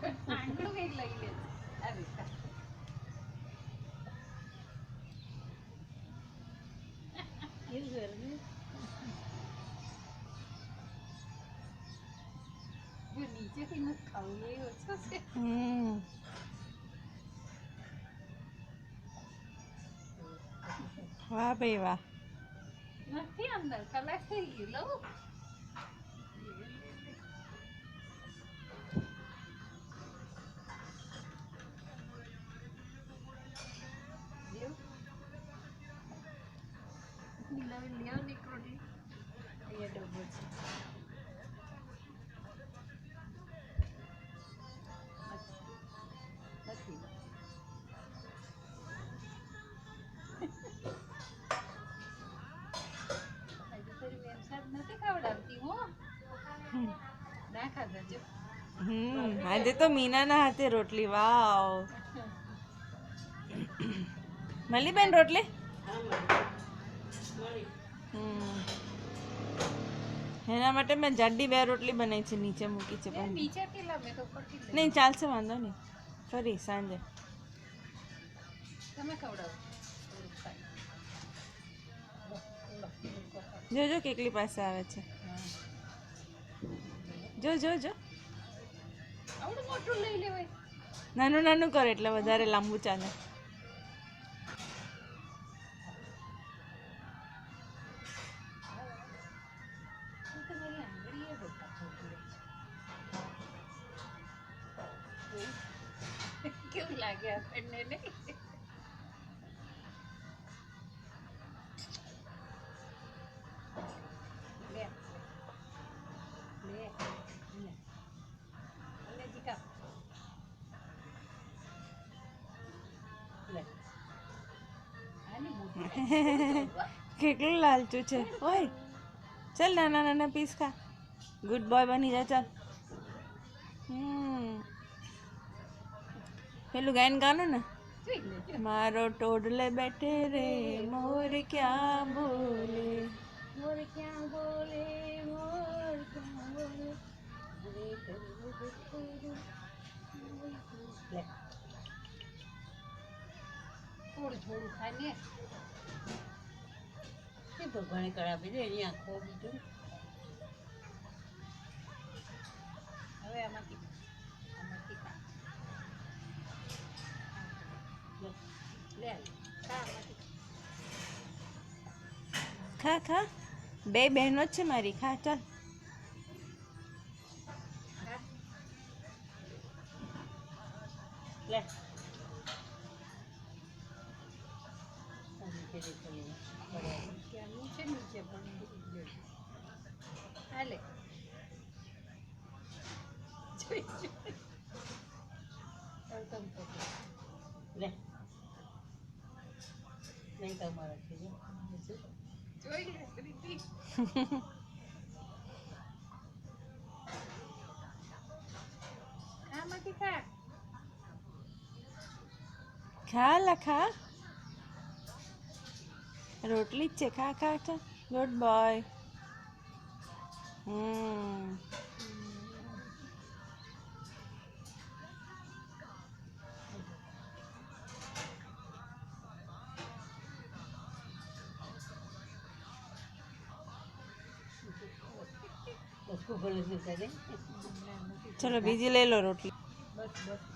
આંગળું કઈક લઈ લે આવી એવું ગરમી જો નીચેથી મત ખાવું એ ઓછો છે વાહ ભાઈ વાહ નથી અંદર કલાક થઈ ગયું લઉં લ્યો નીકળો ને અહીંયા ડબ્બો છે નથી હજુ તારી બેન સાહેબ નથી ખવડાવતી હો ના ખાધા જો આજે તો મીનાના હાથે રોટલી વાવ મળી બેન રોટલી એના માટે મેં જાડી બે રોટલી બનાવી છે નીચે મૂકી છે પણ નીચેથી લા મેં તો ઉપરથી લઈ નહીં ચાલશે વાંધો નહીં ફરી સાંજે તમે ખવડાવો જોજો કેટલી પાસે આવે છે જો જો જો આવડું મોટું લઈ લેવાય નાનું નાનું કરે એટલે વધારે લાંબુ ચાલે કેવું લાગે આપણને ને કેટલું લાલચું છે ઓય ચાલ નાના નાના પીસ ખા ગુડ બોય બની જા ચાલ પેલું ગાયન ગાનું ને મારો ટોડલે બેઠે રે મોર ક્યાં બોલે મોર ક્યાં બોલે મોર ક્યાં બોલે થોડું થોડું ખાય ને તે ભગવાને કરાવી દે એની આંખો બીજું હવે આમાંથી ખા લે ખા આમાંથી ખા ખા બે બહેનો જ છે મારી ખા ચાલ લે નીચે પણ હાલે લે નહીં તમારા જોઈ લે પ્રીતિ ખામાંથી ખા ખા લખા રોટલી જ છે ખા ખા ખા ગુડ બોય ચલો બીજી લઈ લો રોટલી બસ બસ